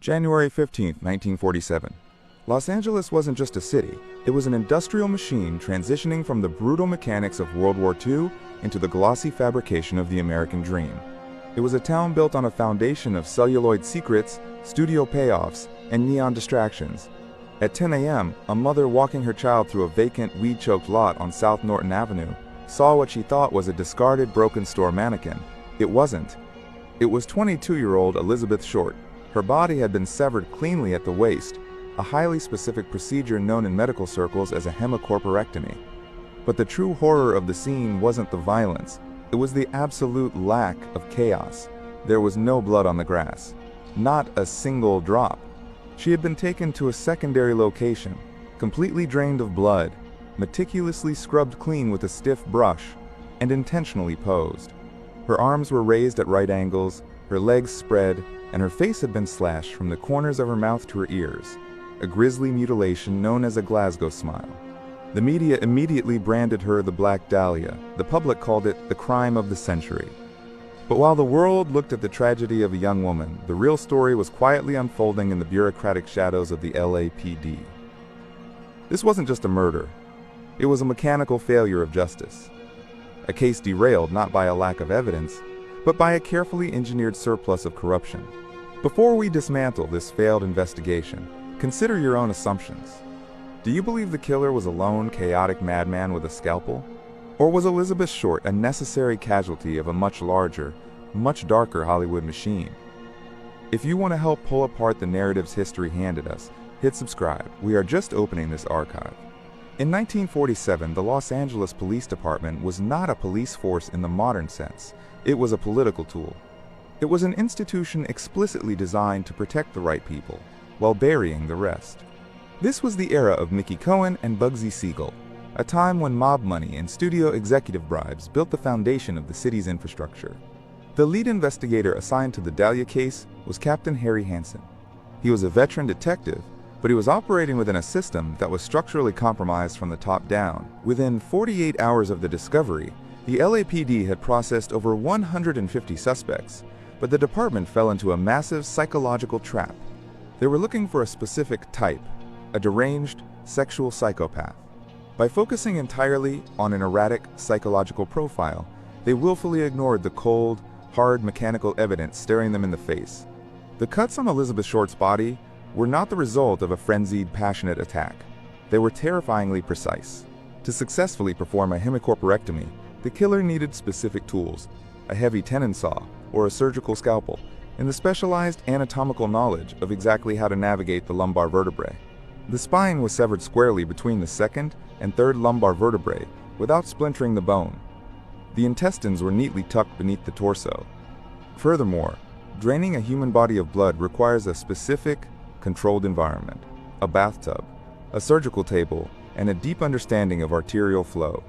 January 15, 1947. Los Angeles wasn't just a city, it was an industrial machine transitioning from the brutal mechanics of World War II into the glossy fabrication of the American dream. It was a town built on a foundation of celluloid secrets, studio payoffs, and neon distractions. At 10 a.m., a mother walking her child through a vacant, weed-choked lot on South Norton Avenue saw what she thought was a discarded broken store mannequin. It wasn't. It was 22-year-old Elizabeth Short. Her body had been severed cleanly at the waist, a highly specific procedure known in medical circles as a hemicorporectomy. But the true horror of the scene wasn't the violence, it was the absolute lack of chaos. There was no blood on the grass. Not a single drop. She had been taken to a secondary location, completely drained of blood, meticulously scrubbed clean with a stiff brush, and intentionally posed. Her arms were raised at right angles, her legs spread, and her face had been slashed from the corners of her mouth to her ears, a grisly mutilation known as a Glasgow smile. The media immediately branded her the Black Dahlia. The public called it the crime of the century. But while the world looked at the tragedy of a young woman, the real story was quietly unfolding in the bureaucratic shadows of the LAPD. This wasn't just a murder. It was a mechanical failure of justice. A case derailed not by a lack of evidence, but by a carefully engineered surplus of corruption. Before we dismantle this failed investigation, consider your own assumptions. Do you believe the killer was a lone, chaotic madman with a scalpel? Or was Elizabeth Short a necessary casualty of a much larger, much darker Hollywood machine? If you want to help pull apart the narratives history handed us, hit subscribe. We are just opening this archive. In 1947, the Los Angeles Police Department was not a police force in the modern sense. It was a political tool. It was an institution explicitly designed to protect the right people, while burying the rest. This was the era of Mickey Cohen and Bugsy Siegel, a time when mob money and studio executive bribes built the foundation of the city's infrastructure. The lead investigator assigned to the Dahlia case was Captain Harry Hansen. He was a veteran detective, but he was operating within a system that was structurally compromised from the top down. Within 48 hours of the discovery, the LAPD had processed over 150 suspects, but the department fell into a massive psychological trap. They were looking for a specific type, a deranged, sexual psychopath. By focusing entirely on an erratic psychological profile, they willfully ignored the cold, hard mechanical evidence staring them in the face. The cuts on Elizabeth Short's body were not the result of a frenzied, passionate attack. They were terrifyingly precise. To successfully perform a hemicorporectomy, the killer needed specific tools, a heavy tenon saw or a surgical scalpel, and the specialized anatomical knowledge of exactly how to navigate the lumbar vertebrae. The spine was severed squarely between the second and third lumbar vertebrae without splintering the bone. The intestines were neatly tucked beneath the torso. Furthermore, draining a human body of blood requires a specific, controlled environment, a bathtub, a surgical table, and a deep understanding of arterial flow.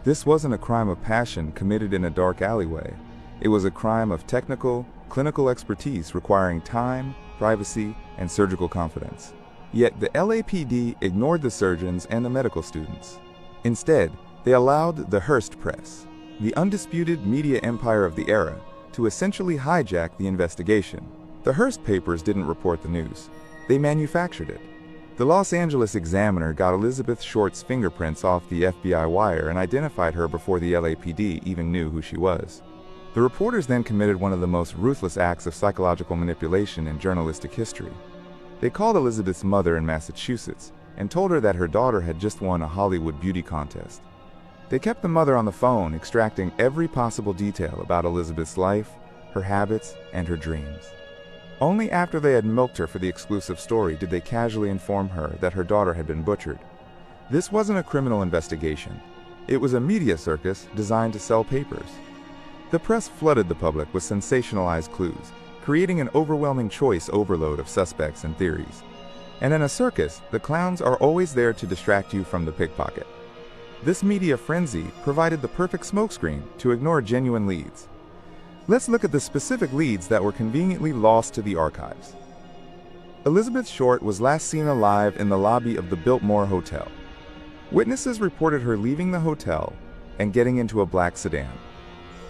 This wasn't a crime of passion committed in a dark alleyway. It was a crime of technical, clinical expertise requiring time, privacy, and surgical confidence. Yet the LAPD ignored the surgeons and the medical students. Instead, they allowed the Hearst press, the undisputed media empire of the era, to essentially hijack the investigation. The Hearst papers didn't report the news. They manufactured it. The Los Angeles Examiner got Elizabeth Short's fingerprints off the FBI wire and identified her before the LAPD even knew who she was. The reporters then committed one of the most ruthless acts of psychological manipulation in journalistic history. They called Elizabeth's mother in Massachusetts and told her that her daughter had just won a Hollywood beauty contest. They kept the mother on the phone, extracting every possible detail about Elizabeth's life, her habits, and her dreams. Only after they had milked her for the exclusive story did they casually inform her that her daughter had been butchered. This wasn't a criminal investigation. It was a media circus designed to sell papers. The press flooded the public with sensationalized clues, creating an overwhelming choice overload of suspects and theories. And in a circus, the clowns are always there to distract you from the pickpocket. This media frenzy provided the perfect smokescreen to ignore genuine leads. Let's look at the specific leads that were conveniently lost to the archives. Elizabeth Short was last seen alive in the lobby of the Biltmore Hotel. Witnesses reported her leaving the hotel and getting into a black sedan.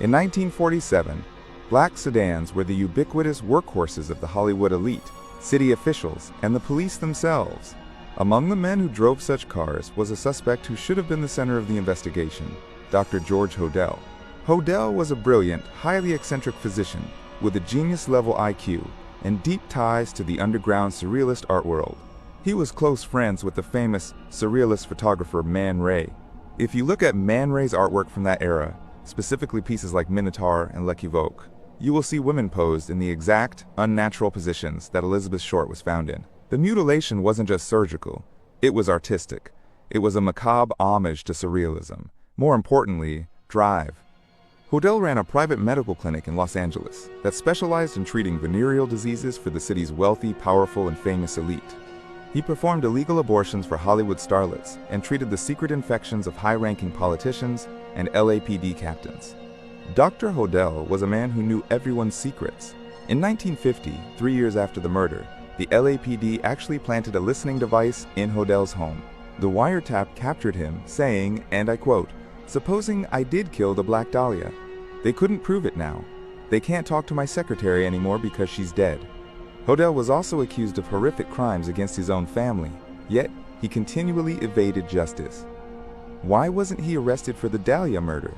In 1947, black sedans were the ubiquitous workhorses of the Hollywood elite, city officials, and the police themselves. Among the men who drove such cars was a suspect who should have been the center of the investigation, Dr. George Hodel. Hodel was a brilliant, highly eccentric physician with a genius-level IQ and deep ties to the underground surrealist art world. He was close friends with the famous surrealist photographer Man Ray. If you look at Man Ray's artwork from that era, specifically pieces like Minotaur and L'Equivoque, you will see women posed in the exact, unnatural positions that Elizabeth Short was found in. The mutilation wasn't just surgical, it was artistic. It was a macabre homage to surrealism. More importantly, drive. Hodel ran a private medical clinic in Los Angeles that specialized in treating venereal diseases for the city's wealthy, powerful, and famous elite. He performed illegal abortions for Hollywood starlets and treated the secret infections of high-ranking politicians and LAPD captains. Dr. Hodel was a man who knew everyone's secrets. In 1950, 3 years after the murder, the LAPD actually planted a listening device in Hodel's home. The wiretap captured him saying, and I quote, "Supposing I did kill the Black Dahlia. They couldn't prove it now. They can't talk to my secretary anymore because she's dead." Hodel was also accused of horrific crimes against his own family, yet he continually evaded justice. Why wasn't he arrested for the Dahlia murder?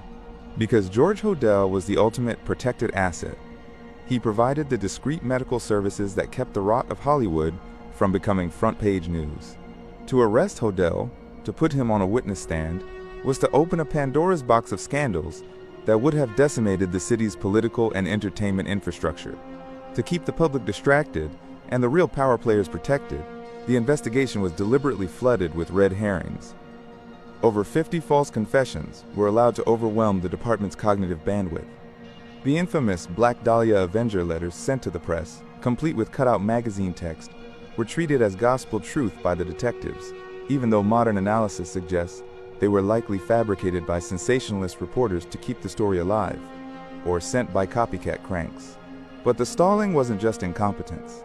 Because George Hodel was the ultimate protected asset. He provided the discreet medical services that kept the rot of Hollywood from becoming front-page news. To arrest Hodel, to put him on a witness stand, was to open a Pandora's box of scandals that would have decimated the city's political and entertainment infrastructure. To keep the public distracted and the real power players protected, the investigation was deliberately flooded with red herrings. Over 50 false confessions were allowed to overwhelm the department's cognitive bandwidth. The infamous Black Dahlia Avenger letters sent to the press, complete with cutout magazine text, were treated as gospel truth by the detectives, even though modern analysis suggests they were likely fabricated by sensationalist reporters to keep the story alive, or sent by copycat cranks. But the stalling wasn't just incompetence.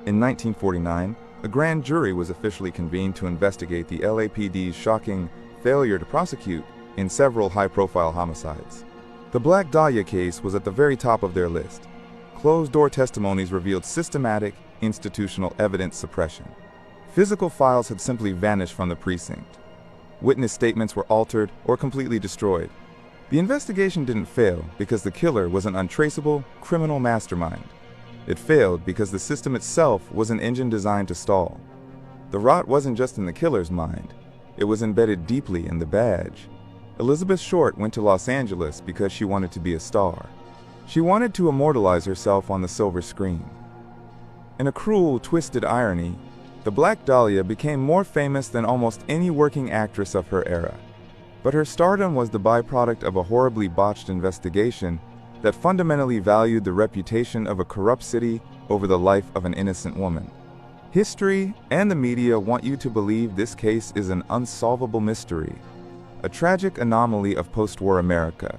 In 1949, a grand jury was officially convened to investigate the LAPD's shocking failure to prosecute in several high-profile homicides. The Black Dahlia case was at the very top of their list. Closed-door testimonies revealed systematic, institutional evidence suppression. Physical files had simply vanished from the precinct. Witness statements were altered or completely destroyed. The investigation didn't fail because the killer was an untraceable, criminal mastermind. It failed because the system itself was an engine designed to stall. The rot wasn't just in the killer's mind. It was embedded deeply in the badge. Elizabeth Short went to Los Angeles because she wanted to be a star. She wanted to immortalize herself on the silver screen. In a cruel, twisted irony, the Black Dahlia became more famous than almost any working actress of her era. But her stardom was the byproduct of a horribly botched investigation that fundamentally valued the reputation of a corrupt city over the life of an innocent woman. History and the media want you to believe this case is an unsolvable mystery, a tragic anomaly of post-war America.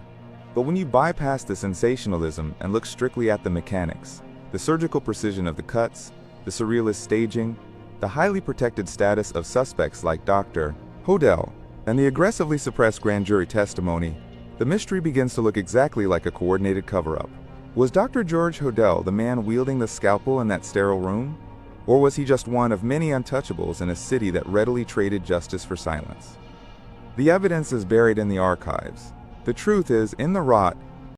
But when you bypass the sensationalism and look strictly at the mechanics, the surgical precision of the cuts, the surrealist staging, the highly protected status of suspects like Dr. Hodel, and the aggressively suppressed grand jury testimony, the mystery begins to look exactly like a coordinated cover-up. Was Dr. George Hodel the man wielding the scalpel in that sterile room? Or was he just one of many untouchables in a city that readily traded justice for silence? The evidence is buried in the archives. The truth is, in the rot,